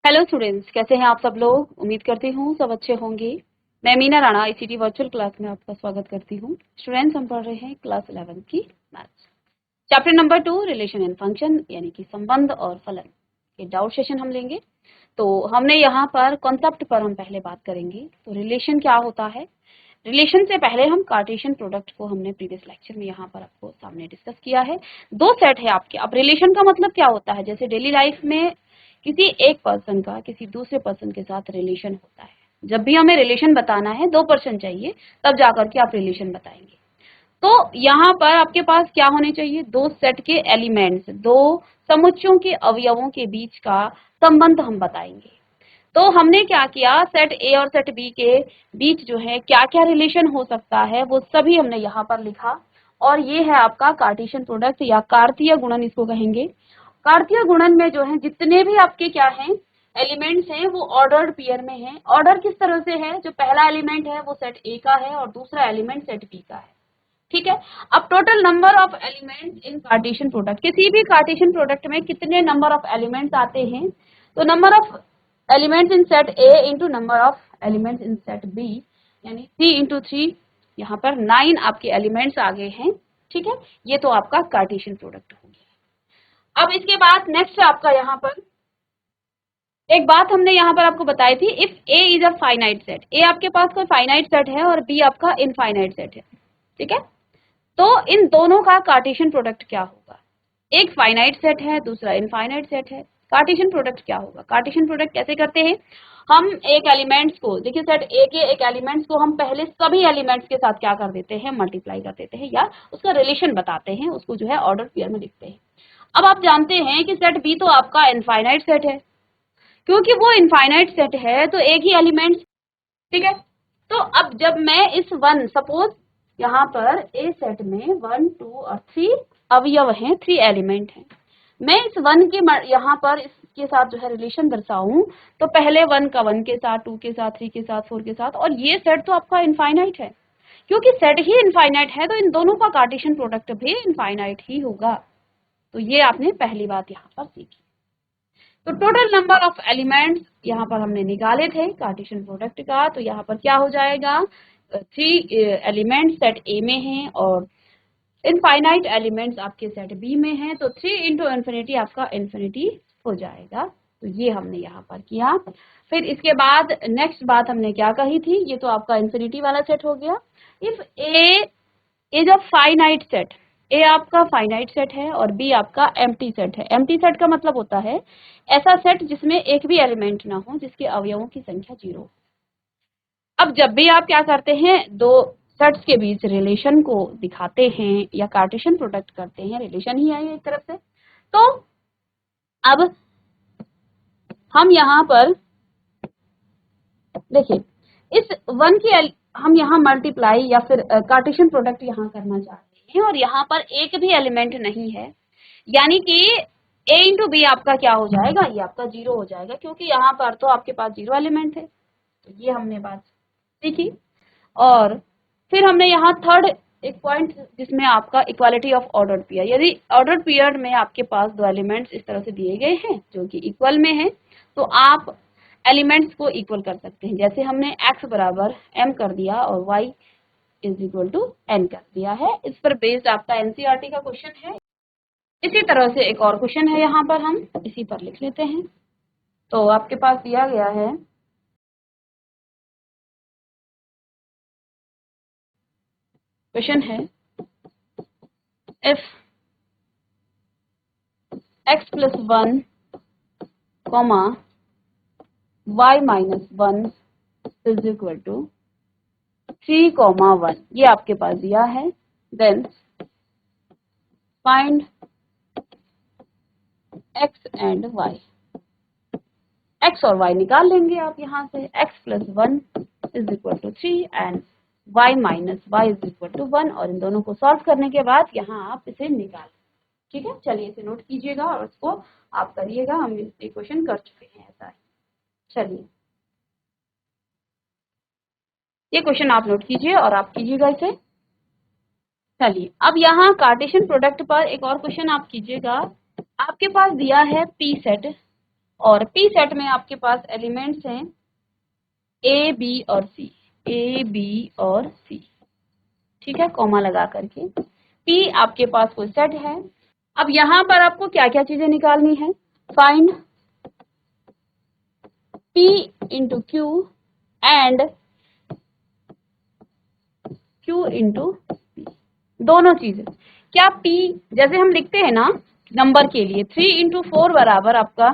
Hello students, कैसे हैं आप सब लोग। उम्मीद करती हूँ सब अच्छे होंगे। मैं Meena Rana ICT virtual class में आपका स्वागत करती हूँ। स्टूडेंट्स, हम पढ़ रहे हैं क्लास 11 की maths, chapter number 2 relation and function, यानी कि संबंध और फलन के डाउट सेशन हम लेंगे। तो हमने यहाँ पर कॉन्सेप्ट पर हम पहले बात करेंगे। तो रिलेशन क्या होता है। रिलेशन से पहले हम कार्टेशियन प्रोडक्ट को हमने प्रीवियस लेक्चर में यहाँ पर आपको सामने डिस्कस किया है। दो सेट है आपके। अब रिलेशन का मतलब क्या होता है, जैसे डेली लाइफ में किसी एक पर्सन का किसी दूसरे पर्सन के साथ रिलेशन होता है। जब भी हमें रिलेशन बताना है, दो पर्सन चाहिए, तब जाकर के आप रिलेशन बताएंगे। तो यहाँ पर आपके पास क्या होने चाहिए, दो सेट के एलिमेंट्स, दो समुच्चयों के अवयवों के बीच का संबंध हम बताएंगे। तो हमने क्या किया, सेट ए और सेट बी के बीच जो है क्या क्या रिलेशन हो सकता है वो सभी हमने यहाँ पर लिखा। और ये है आपका कार्टेशियन प्रोडक्ट या कार्तीय गुणन इसको कहेंगे। कार्तीय गुणन में जो है जितने भी आपके क्या हैं एलिमेंट्स हैं वो ऑर्डर्ड पेयर में हैं। ऑर्डर किस तरह से है, जो पहला एलिमेंट है वो सेट ए का है और दूसरा एलिमेंट सेट बी का है। ठीक है। अब total number of elements in Cartesian product, किसी भी कार्टेशियन प्रोडक्ट में कितने नंबर ऑफ एलिमेंट्स आते हैं, तो number of elements in set A into number of elements in set B, यानी 3 इंटू 3, यहाँ पर 9 आपके एलिमेंट्स आ गए हैं। ठीक है, ये तो आपका कार्टेशियन प्रोडक्ट हो गया। अब इसके बाद नेक्स्ट आपका यहाँ पर एक बात हमने यहाँ पर आपको बताई थी, if A is a finite set, A आपके पास कोई फाइनाइट सेट है और बी आपका इनफाइनाइट सेट है। ठीक है, तो इन दोनों का कार्टेशियन प्रोडक्ट क्या होगा। एक फाइनाइट सेट है, दूसरा इनफाइनाइट सेट है। कार्टेशियन प्रोडक्ट क्या होगा, कार्टेशियन प्रोडक्ट कैसे करते हैं। हम एक एलिमेंट्स को देखिए, सेट ए के एक एलिमेंट्स को हम पहले सभी एलिमेंट्स के साथ क्या कर देते हैं, मल्टीप्लाई कर देते हैं या उसका रिलेशन बताते हैं, उसको जो है ऑर्डर पेयर में लिखते हैं। अब आप जानते हैं कि सेट बी तो आपका इनफाइनाइट सेट है, क्योंकि वो इनफाइनाइट सेट है तो एक ही एलिमेंट। ठीक है, तो अब जब मैं इस वन, सपोज यहाँ पर ए सेट में 1 2 और 3 अवयव हैं, 3 एलिमेंट हैं, मैं इस वन के यहाँ पर इसके साथ जो है रिलेशन दर्शाऊं, तो पहले वन का वन के साथ, 2 के साथ, 3 के साथ, 4 के साथ, और ये सेट तो आपका इनफाइनाइट है। क्योंकि सेट ही इनफाइनाइट है तो इन दोनों का कार्टेशियन प्रोडक्ट भी इनफाइनाइट ही होगा। तो ये आपने पहली बात यहाँ पर सीखी। तो टोटल नंबर ऑफ एलिमेंट्स यहाँ पर हमने निकाले थे कार्टेशियन प्रोडक्ट का, तो यहाँ पर क्या हो जाएगा, 3 एलिमेंट्स सेट ए में हैं और इनफाइनाइट एलिमेंट्स आपके सेट बी में हैं, तो 3 इंटू इन्फिनिटी आपका इन्फिनिटी हो जाएगा। तो ये हमने यहाँ पर किया। फिर इसके बाद नेक्स्ट बात हमने क्या कही थी, ये तो आपका इन्फिनिटी वाला सेट हो गया। If A is a finite set, A आपका फाइनाइट सेट है और बी आपका एम्प्टी सेट है। एम्प्टी सेट का मतलब होता है ऐसा सेट जिसमें एक भी एलिमेंट ना हो, जिसके अवयवों की संख्या 0। अब जब भी आप क्या करते हैं, दो सेट्स के बीच रिलेशन को दिखाते हैं या कार्टेशियन प्रोडक्ट करते हैं, रिलेशन ही है एक तरफ से। तो अब हम यहाँ पर देखिए, इस वन की हम यहाँ मल्टीप्लाई या फिर कार्टेशियन प्रोडक्ट यहाँ करना चाहते हैं और यहाँ पर एक भी एलिमेंट नहीं है, यानी कि a इंटू बी आपका क्या हो जाएगा, ये आपका 0 हो जाएगा, क्योंकि यहाँ पर तो आपके पास 0 एलिमेंट है। तो ये हमने बात सीखी। और फिर हमने यहाँ थर्ड एक पॉइंट, जिसमें आपका इक्वालिटी ऑफ ऑर्डर्ड पेयर, यदि ऑर्डर्ड पेयर में आपके पास दो एलिमेंट्स इस तरह से दिए गए हैं जो कि इक्वल में हैं, तो आप एलिमेंट्स को इक्वल कर सकते हैं। जैसे हमने x बराबर m कर दिया और y is equal to n कर दिया है। इस पर बेस्ड आपका एनसीईआरटी का क्वेश्चन है। इसी तरह से एक और क्वेश्चन है, यहाँ पर हम इसी पर लिख लेते हैं। तो आपके पास दिया गया है, क्वेश्चन है if x plus 1 comma y minus 1 is equal to 3 comma 1, ये आपके पास दिया है। Then find x and y, x और y निकाल लेंगे आप यहाँ से। x plus 1 is equal to 3 and y minus y is equal to 1, और इन दोनों को सॉल्व करने के बाद यहाँ आप इसे निकाल। ठीक है, चलिए इसे नोट कीजिएगा और इसको आप करिएगा। हम ये क्वेश्चन कर चुके हैं ऐसा है। चलिए ये क्वेश्चन आप नोट कीजिए और आप कीजिएगा इसे। चलिए अब यहाँ कार्टेशियन प्रोडक्ट पर एक और क्वेश्चन आप कीजिएगा। आपके पास दिया है पी सेट, और पी सेट में आपके पास एलिमेंट्स हैं ए बी और सी, ए बी और सी, ठीक है, कॉमा लगा करके। पी आपके पास कोई सेट है। अब यहां पर आपको क्या क्या चीजें निकालनी है, find P into Q and Q into P, दोनों चीजें। क्या पी, जैसे हम लिखते हैं ना नंबर के लिए 3 इंटू 4 बराबर आपका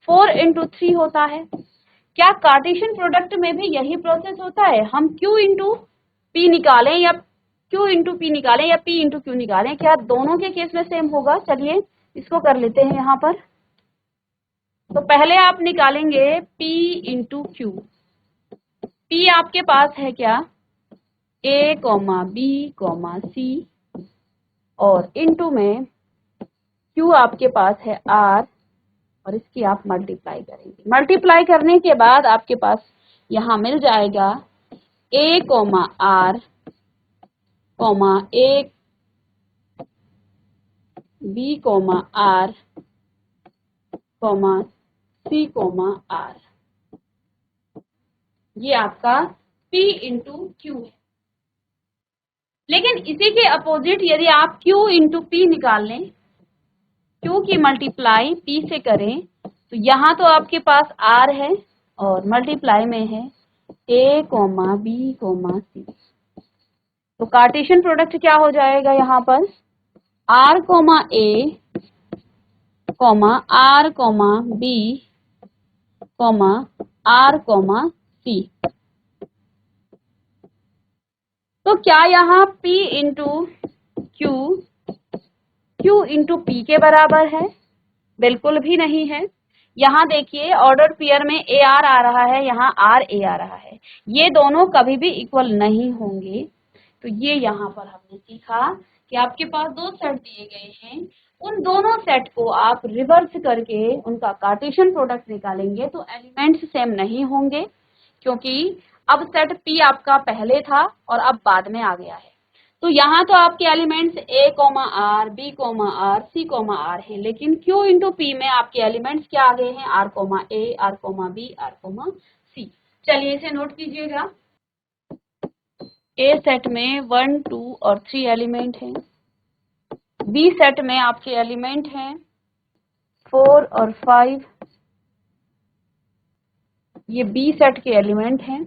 4 इंटू 3 होता है। क्या कार्टेशियन प्रोडक्ट में भी यही प्रोसेस होता है, हम Q इंटू पी निकालें या Q इंटू पी निकालें या P इंटू क्यू निकालें, क्या दोनों के केस में सेम होगा? चलिए इसको कर लेते हैं यहाँ पर। तो पहले आप निकालेंगे P इंटू क्यू। P आपके पास है क्या, A कॉमा बी कॉमा सी, और इंटू में Q आपके पास है R, और इसकी आप मल्टीप्लाई करेंगे। मल्टीप्लाई करने के बाद आपके पास यहाँ मिल जाएगा A comma R comma A B comma R comma C comma R, ये आपका P इंटू क्यू है। लेकिन इसी के अपोजिट यदि आप Q इंटू पी निकाल लें, Q की मल्टीप्लाई P से करें, तो यहाँ तो आपके पास R है और मल्टीप्लाई में है A comma B comma C. तो कार्टेशियन प्रोडक्ट क्या हो जाएगा यहाँ पर, R comma A comma R comma B comma R comma C. तो क्या यहाँ P into Q Q into P के बराबर है? बिल्कुल भी नहीं है। यहाँ देखिए ऑर्डर पेयर में AR आ रहा है, यहाँ RA आ रहा है, ये दोनों कभी भी इक्वल नहीं होंगे। तो ये यहाँ पर हमने सीखा कि आपके पास दो सेट दिए गए हैं, उन दोनों सेट को आप रिवर्स करके उनका कार्टेशियन प्रोडक्ट निकालेंगे तो एलिमेंट्स सेम नहीं होंगे, क्योंकि अब सेट P आपका पहले था और अब बाद में आ गया है। तो यहाँ तो आपके elements A comma R, B comma R, C comma R है, लेकिन Q इंटू पी में आपके एलिमेंट्स क्या आ गए हैं, R comma A, R comma B, R comma C. चलिए इसे नोट कीजिएगा। A सेट में 1, 2 और 3 एलिमेंट हैं। B सेट में आपके एलिमेंट हैं 4 और 5, ये B सेट के एलिमेंट हैं।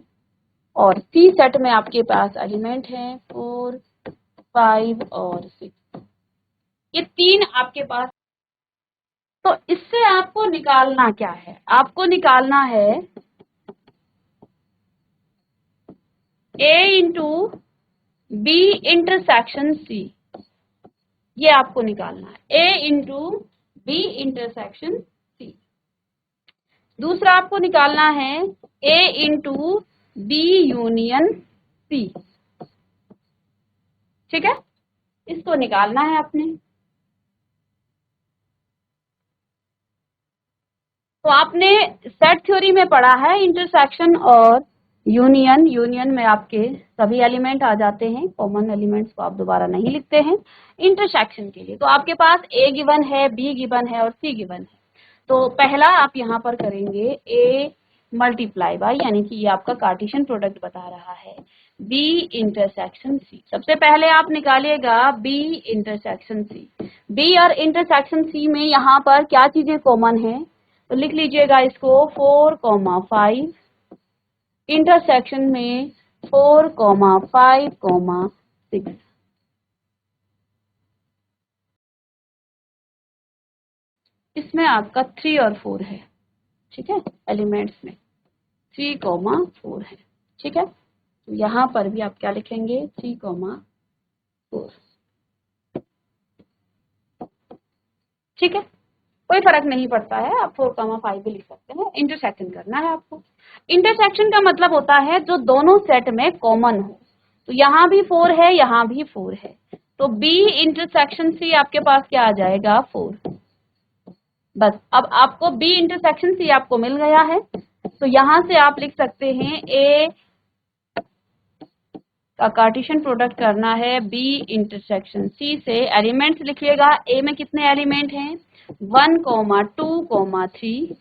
और C सेट में आपके पास एलिमेंट हैं 4, 5 और 6, ये 3 आपके पास। तो इससे आपको निकालना क्या है, आपको निकालना है A into B intersection C, ये आपको निकालना है A into B intersection C। दूसरा आपको निकालना है A into B union C, ठीक है, इसको निकालना है आपने। तो आपने सेट थ्योरी में पढ़ा है इंटरसेक्शन और यूनियन, यूनियन में आपके सभी एलिमेंट आ जाते हैं, कॉमन एलिमेंट्स को आप दोबारा नहीं लिखते हैं। इंटरसेक्शन के लिए तो आपके पास A गिवन है, B गिवन है और C गिवन है। तो पहला आप यहाँ पर करेंगे A मल्टीप्लाई बाय, यानी कि ये आपका कार्टेशियन प्रोडक्ट बता रहा है B इंटरसेक्शन C। सबसे पहले आप निकालिएगा B इंटरसेक्शन C। B और इंटरसेक्शन C में यहाँ पर क्या चीजें कॉमन है, तो लिख लीजिएगा इसको 4, 5 इंटरसेक्शन में 4, 5, 6। इसमें आपका 3 और 4 है, ठीक है, एलिमेंट्स में 3, 4 है, ठीक है। तो यहाँ पर भी आप क्या लिखेंगे 3, 4, ठीक है, कोई फर्क नहीं पड़ता है, आप 4, 5 भी लिख सकते हैं। इंटरसेक्शन करना है आपको। इंटरसेक्शन का मतलब होता है जो दोनों सेट में कॉमन हो। तो यहाँ भी 4 है, यहाँ भी 4 है, तो B इंटरसेक्शन C आपके पास क्या आ जाएगा 4। बस अब आपको B इंटरसेक्शन C आपको मिल गया है, तो यहाँ से आप लिख सकते हैं A का कार्टेशियन प्रोडक्ट करना है बी इंटरसेक्शन सी से। एलिमेंट्स लिखिएगा, ए में कितने एलिमेंट हैं 1, 2, 3,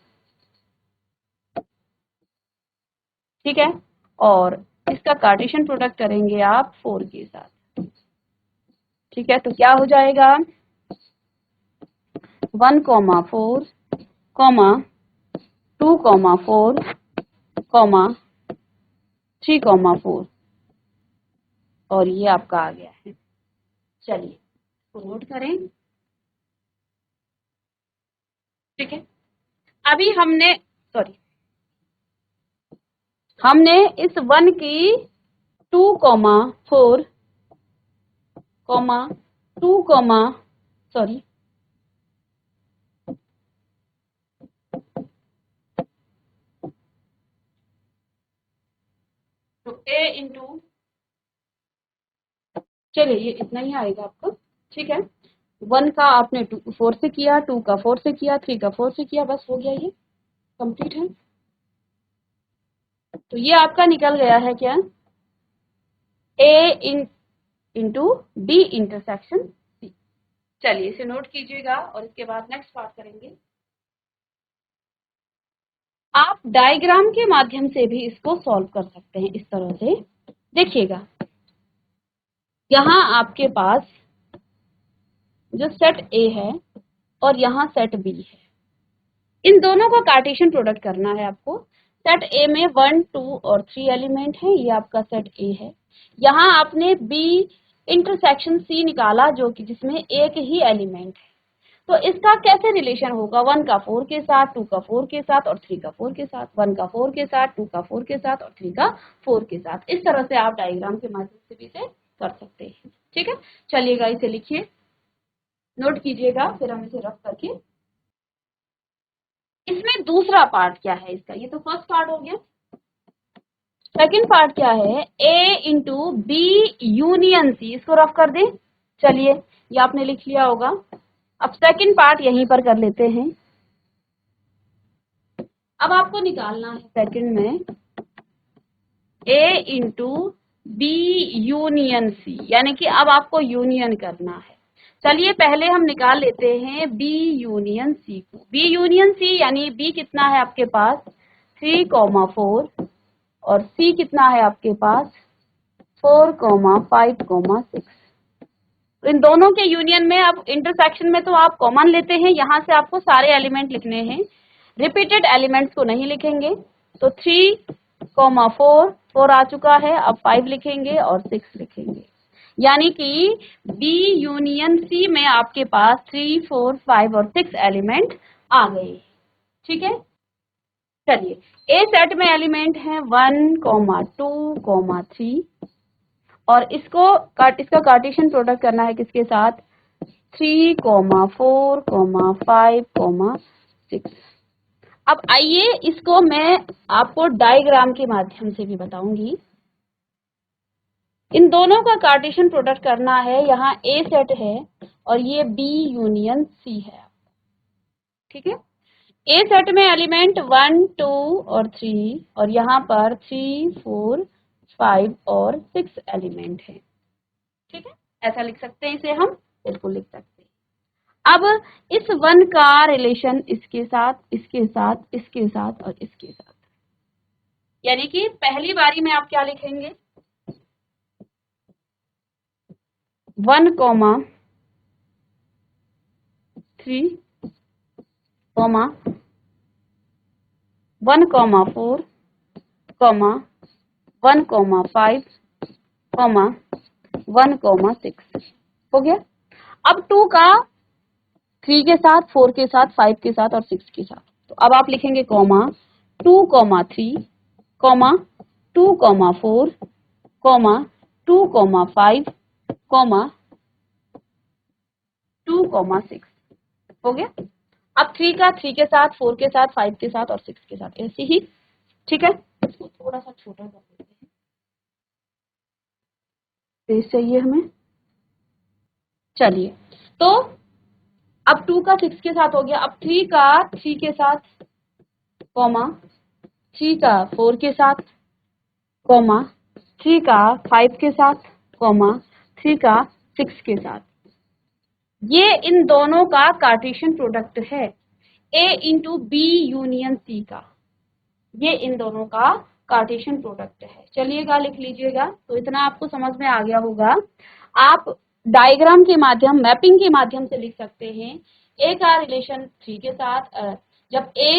ठीक है। और इसका कार्टेशियन प्रोडक्ट करेंगे आप 4 के साथ, ठीक है। तो क्या हो जाएगा 1, 4, 2, 4, 3, 4 और ये आपका आ गया है। चलिए इसको नोट करें, ठीक है। अभी हमने इस 1 की 2, 4, 2, सॉरी तो ए इंटू, चलिए ये इतना ही आएगा आपका, ठीक है। 1 का आपने 4 से किया, 2 का 4 से किया, 3 का 4 से किया, बस हो गया, ये कंप्लीट है। तो ये आपका निकल गया है क्या ए इंटू बी इंटरसेक्शन सी। चलिए इसे नोट कीजिएगा और इसके बाद नेक्स्ट पार्ट करेंगे। आप डायग्राम के माध्यम से भी इसको सॉल्व कर सकते हैं इस तरह से। देखिएगा यहाँ आपके पास जो सेट ए है और यहाँ सेट बी है, इन दोनों का कार्टेशियन प्रोडक्ट करना है आपको। सेट ए में 1, 2 और 3 एलिमेंट है, ये आपका सेट ए है। यहाँ आपने बी इंटरसेक्शन सी निकाला जो कि जिसमें एक ही एलिमेंट है। तो इसका कैसे रिलेशन होगा 1 का 4 के साथ, 2 का 4 के साथ और 3 का 4 के साथ, 1 का 4 के साथ, 2 का 4 के साथ और 3 का 4 के साथ। इस तरह से आप डायग्राम के माध्यम से भी इसे कर सकते हैं, ठीक है। चलिएगा इसे लिखिए, नोट कीजिएगा, फिर हम इसे रफ करके। इसमें दूसरा पार्ट क्या है इसका, ये तो फर्स्ट पार्ट हो गया। सेकंड पार्ट क्या है ए इंटू बी यूनियन सी, इसको रफ कर दें। चलिए ये आपने लिख लिया होगा। अब सेकंड पार्ट यहीं पर कर लेते हैं। अब आपको निकालना है सेकंड में ए इंटू बी यूनियन सी, यानी कि अब आपको यूनियन करना है। चलिए पहले हम निकाल लेते हैं बी यूनियन सी को। बी यूनियन सी यानी बी कितना है आपके पास 3, 4 और सी कितना है आपके पास 4, 5, 6। तो इन दोनों के यूनियन में, अब इंटरसेक्शन में तो आप कॉमन लेते हैं, यहाँ से आपको सारे एलिमेंट लिखने हैं, रिपीटेड एलिमेंट्स को नहीं लिखेंगे। तो 3, 4, 4 आ चुका है, अब 5 लिखेंगे और 6 लिखेंगे, यानी कि बी यूनियन सी में आपके पास 3, 4, 5 और 6 एलिमेंट आ गए, ठीक है। चलिए ए सेट में एलिमेंट हैं 1, 2, 3 और इसका कार्टेशियन प्रोडक्ट करना है किसके साथ 3, 4, 5, 6। अब आइए इसको मैं आपको डायग्राम के माध्यम से भी बताऊंगी। इन दोनों का कार्टेशियन प्रोडक्ट करना है, यहाँ ए सेट है और ये बी यूनियन सी है, ठीक है। ए सेट में एलिमेंट 1, 2 और 3 और यहाँ पर 3, 4, 5 और 6 एलिमेंट है, ठीक है। ऐसा लिख सकते हैं इसे, हम बिल्कुल लिख सकते हैं। अब इस 1 का रिलेशन इसके साथ, इसके साथ, इसके साथ और इसके साथ, यानी कि पहली बारी में आप क्या लिखेंगे 1, 3, 1, 4, 1, 5, 1, 6 हो गया। अब 2 का 3 के साथ, 4 के साथ, 5 के साथ और 6 के साथ, तो अब आप लिखेंगे 2, 3, 2, 4, 2, 5, 2, 6 हो गया। अब 3 का 3 के साथ, 4 के साथ, 5 के साथ और 6 के साथ, ऐसे ही, ठीक है। इसको थोड़ा सा छोटा कर देते हैं, स्पेस चाहिए हमें। चलिए तो अब 2 का 6 के साथ हो गया। अब 3 का 3 के साथ, 3 का 4 के साथ, 3 का 5 के साथ, कॉमा 3 का 6 के साथ। ये इन दोनों का कार्टेशियन प्रोडक्ट है, A into B union C का, ये इन दोनों का कार्टेशियन प्रोडक्ट है। चलिएगा लिख लीजिएगा। तो इतना आपको समझ में आ गया होगा। आप डायग्राम के माध्यम, मैपिंग के माध्यम से लिख सकते हैं A का रिलेशन 3 के साथ। जब A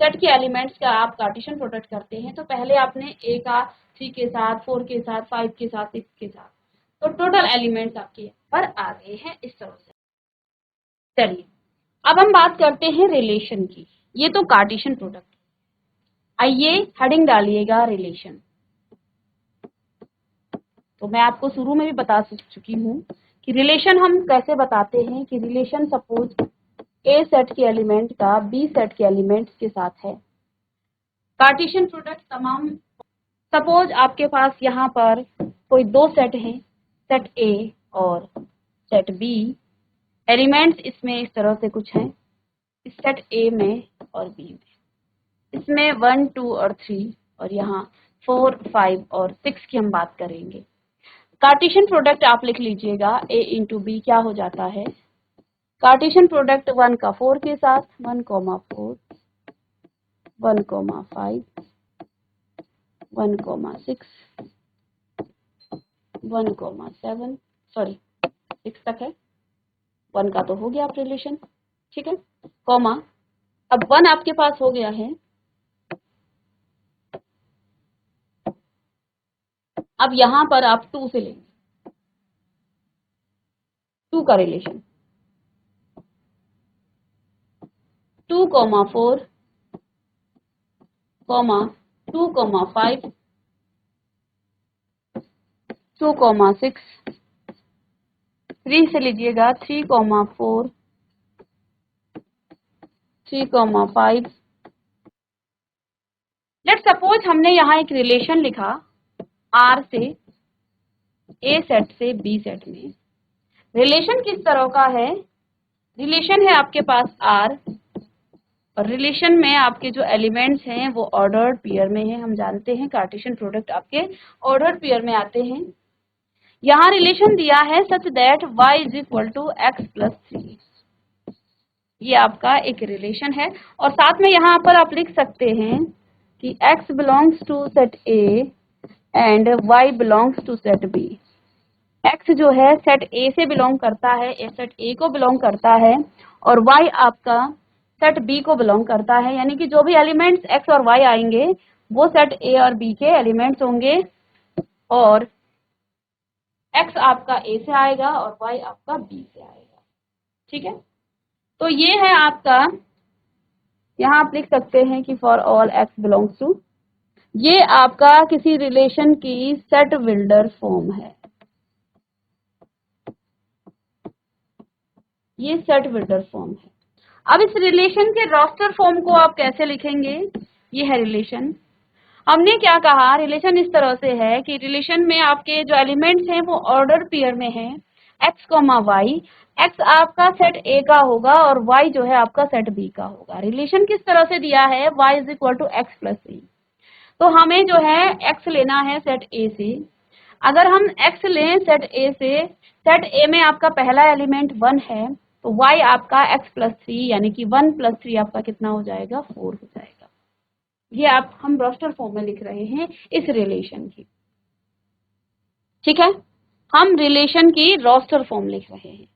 सेट के एलिमेंट्स का आप कार्टेशियन प्रोडक्ट करते हैं तो पहले आपने A का 3 के साथ, 4 के साथ, 5 के साथ, 6 के साथ, तो टोटल एलिमेंट्स आपके पर आ गए हैं इस तरह से। चलिए अब हम बात करते हैं रिलेशन की। ये तो कार्टेशियन प्रोडक्ट। आइए हेडिंग डालिएगा रिलेशन। तो मैं आपको शुरू में भी बता चुकी हूँ कि रिलेशन हम कैसे बताते हैं कि रिलेशन सपोज A सेट के एलिमेंट का B सेट के एलिमेंट्स के साथ है। कार्टेशियन प्रोडक्ट तमाम, सपोज आपके पास यहाँ पर कोई दो सेट हैं, सेट A और सेट B। एलिमेंट्स इसमें इस तरह से कुछ हैं, इस सेट A में और B में। इसमें 1, 2 और 3 और यहाँ 4, 5 और 6 की हम बात करेंगे। कार्टेशियन प्रोडक्ट आप लिख लीजिएगा, A इंटू बी क्या हो जाता है, कार्टेशियन प्रोडक्ट 1 का 4 के साथ, 1, 4, 1, 5, 1, 6, 1, 7, सॉरी 6 तक है, 1 का तो हो गया आप रिलेशन, ठीक है, कॉमा। अब 1 आपके पास हो गया है, अब यहां पर आप 2 से लेंगे, 2 का रिलेशन 2, 4, 2, 5, 2, 6, 3 से लीजिएगा, 3, 4, 3, 5। लेट सपोज हमने यहाँ एक रिलेशन लिखा R से A सेट से B सेट में। रिलेशन किस तरह का है, रिलेशन है आपके पास R और रिलेशन में आपके जो एलिमेंट्स हैं वो ऑर्डर्ड पेयर में है। हम जानते हैं कार्टेशियन प्रोडक्ट आपके ऑर्डर्ड पेयर में आते हैं। यहाँ रिलेशन दिया है such that y is equal to x plus 3, ये आपका एक रिलेशन है। और साथ में यहाँ पर आप लिख सकते हैं कि x belongs to set A and y belongs to set B। x जो है सेट A से बिलोंग करता है, सेट A को बिलोंग करता है, और y आपका सेट B को बिलोंग करता है। यानी कि जो भी एलिमेंट्स x और y आएंगे वो सेट A और B के एलिमेंट्स होंगे, और x आपका A से आएगा और y आपका B से आएगा, ठीक है। तो ये है आपका, यहाँ आप लिख सकते हैं कि for all x belongs to, ये आपका किसी रिलेशन की सेट बिल्डर फॉर्म है, ये सेट बिल्डर फॉर्म है। अब इस रिलेशन के रोस्टर फॉर्म को आप कैसे लिखेंगे, ये है रिलेशन। हमने क्या कहा, रिलेशन इस तरह से है कि रिलेशन में आपके जो एलिमेंट्स हैं वो ऑर्डर पेयर में हैं, x, y। x आपका सेट A का होगा और y जो है आपका सेट B का होगा। रिलेशन किस तरह से दिया है, y is equal to x plus 3। तो हमें जो है x लेना है सेट A से। अगर हम x लें सेट A से, सेट A में आपका पहला एलिमेंट 1 है, तो y आपका x प्लस 3 यानी कि 1 प्लस 3 आपका कितना हो जाएगा, 4 हो जाएगा। ये आप हम रोस्टर फॉर्म में लिख रहे हैं इस रिलेशन की, ठीक है। हम रिलेशन की रोस्टर फॉर्म लिख रहे हैं।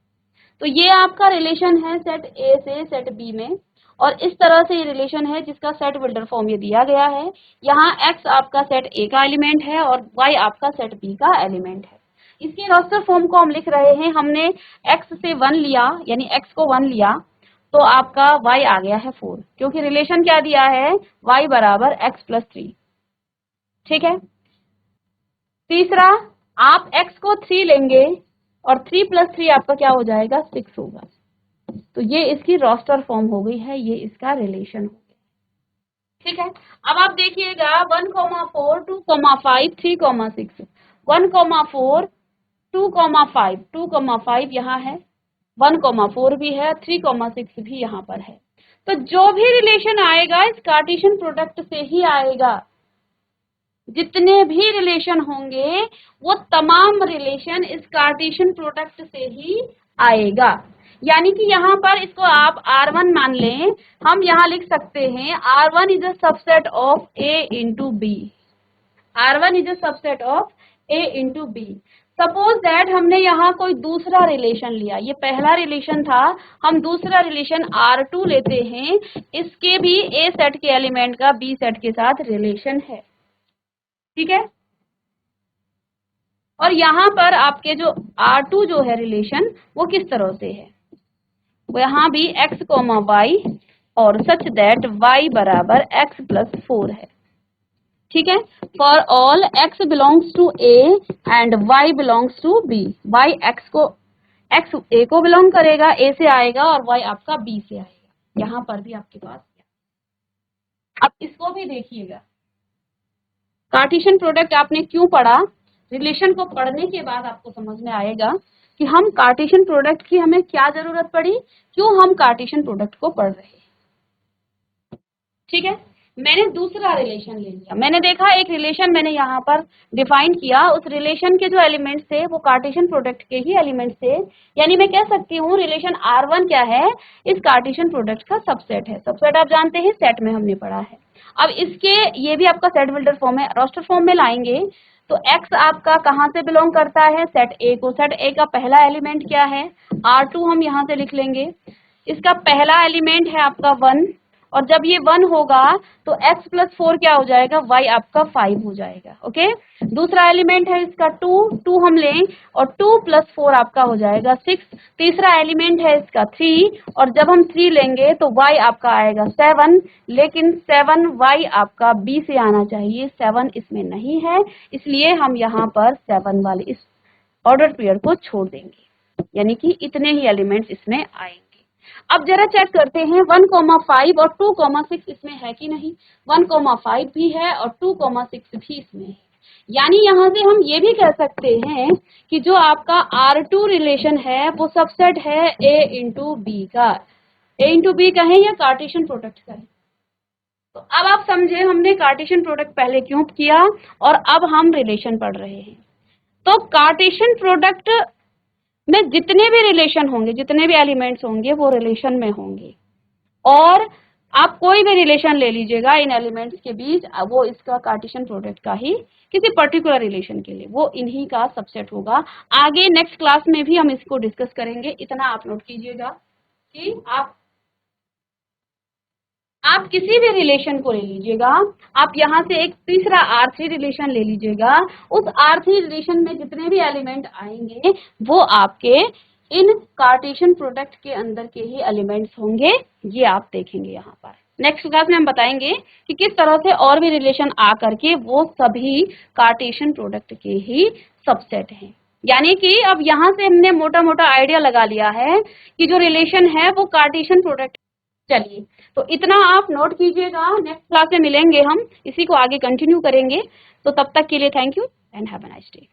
तो ये आपका रिलेशन है सेट A से सेट B में, और इस तरह से ये रिलेशन है जिसका सेट बिल्डर फॉर्म ये दिया गया है। यहाँ x आपका सेट A का एलिमेंट है और y आपका सेट B का एलिमेंट है। इसके रोस्टर फॉर्म को हम लिख रहे हैं, हमने x से 1 लिया, यानी x को 1 लिया तो आपका y आ गया है 4, क्योंकि रिलेशन क्या दिया है, y बराबर x प्लस 3, ठीक है। तीसरा, आप x को 3 लेंगे और 3 प्लस 3 आपका क्या हो जाएगा, 6 होगा। तो ये इसकी रोस्टर फॉर्म हो गई है, ये इसका रिलेशन हो गया, ठीक है। अब आप देखिएगा 1, 4, 2, 5, 3, 6, 1, 4, 2, 5, 2, 5 यहाँ है, 1, 4 भी है, 3, 6 भी यहाँ पर है। तो जो भी रिलेशन आएगा इस कार्टेशियन प्रोडक्ट से ही आएगा। जितने भी रिलेशन होंगे वो तमाम रिलेशन इस कार्टेशियन प्रोडक्ट से ही आएगा। यानी कि यहाँ पर इसको आप R1 मान लें, हम यहाँ लिख सकते हैं R1 is a subset of A into B. R1 is a subset of A into B. Suppose that हमने यहाँ कोई दूसरा रिलेशन लिया, ये पहला रिलेशन था, हम दूसरा रिलेशन R2 लेते हैं, इसके भी A सेट के एलिमेंट का B सेट के साथ रिलेशन है, ठीक है। और यहाँ पर आपके जो R2 जो है रिलेशन वो किस तरह से है, वो यहाँ भी x, y और सच दैट y बराबर x प्लस 4 है, ठीक है। For all x belongs to A and y belongs to B। y x A को बिलोंग करेगा, A से आएगा, और y आपका B से आएगा। यहाँ पर भी आपके पास, अब इसको भी देखिएगा, कार्टेशियन प्रोडक्ट आपने क्यों पढ़ा, रिलेशन को पढ़ने के बाद आपको समझ में आएगा कि हम कार्टेशियन प्रोडक्ट की हमें क्या जरूरत पड़ी, क्यों हम कार्टेशियन प्रोडक्ट को पढ़ रहे हैं, ठीक है। मैंने दूसरा रिलेशन ले लिया, मैंने देखा एक रिलेशन मैंने यहाँ पर डिफाइन किया, उस रिलेशन के जो एलिमेंट्स थे वो कार्टेशियन प्रोडक्ट के ही एलिमेंट्स थे। यानी मैं कह सकती हूँ रिलेशन R1 क्या है, इस कार्टेशियन प्रोडक्ट का सबसेट है। सबसेट आप जानते हैं, सेट में हमने पढ़ा है। अब इसके ये भी आपका सेट बिल्डर फॉर्म है, रोस्टर फॉर्म में लाएंगे तो x आपका कहाँ से बिलोंग करता है, सेट A को। सेट A का पहला एलिमेंट क्या है, R2 हम यहाँ से लिख लेंगे। इसका पहला एलिमेंट है आपका 1, और जब ये 1 होगा तो x प्लस 4 क्या हो जाएगा, y आपका 5 हो जाएगा, ओके। दूसरा एलिमेंट है इसका 2 हम लें, और 2 प्लस 4 आपका हो जाएगा 6। तीसरा एलिमेंट है इसका 3, और जब हम 3 लेंगे तो y आपका आएगा 7, लेकिन 7 y आपका b से आना चाहिए, 7 इसमें नहीं है, इसलिए हम यहाँ पर 7 वाले इस ऑर्डर पेयर को छोड़ देंगे, यानी कि इतने ही एलिमेंट्स इसमें आएंगे। अब जरा चेक करते हैं 1,5 और 2,6 इसमें है कि नहीं। 1,5 भी है और 2,6 भी इसमें है। यानी यहाँ से हम ये भी कह सकते हैं कि जो आपका R2 रिलेशन है वो सबसेट है A इंटू बी का। A इंटू बी कहें या कार्टेशियन प्रोडक्ट कहें। तो अब आप समझे हमने कार्टेशियन प्रोडक्ट पहले क्यों किया और अब हम रिलेशन पढ़ रहे हैं। तो कार्टेशियन प्रोडक्ट में जितने भी रिलेशन होंगे, जितने भी एलिमेंट्स होंगे वो रिलेशन में होंगे, और आप कोई भी रिलेशन ले लीजिएगा इन एलिमेंट्स के बीच, वो इसका कार्टेशियन प्रोडक्ट का ही किसी पर्टिकुलर रिलेशन के लिए वो इन्हीं का सबसेट होगा। आगे नेक्स्ट क्लास में भी हम इसको डिस्कस करेंगे। इतना आप नोट कीजिएगा कि आप किसी भी रिलेशन को ले लीजिएगा, आप यहाँ से एक तीसरा R3 रिलेशन ले लीजिएगा, उस R3 रिलेशन में जितने भी एलिमेंट आएंगे वो आपके इन कार्टेशियन प्रोडक्ट के अंदर के ही एलिमेंट्स होंगे। ये आप देखेंगे यहाँ पर। नेक्स्ट क्लास में हम बताएंगे कि किस तरह से और भी रिलेशन आ करके वो सभी कार्टेशियन प्रोडक्ट के ही सबसेट हैं। यानी कि अब यहाँ से हमने मोटा मोटा आइडिया लगा लिया है कि जो रिलेशन है वो कार्टेशियन प्रोडक्ट। चलिए, तो इतना आप नोट कीजिएगा, नेक्स्ट क्लास में मिलेंगे हम, इसी को आगे कंटिन्यू करेंगे। तो तब तक के लिए thank you and have a nice day.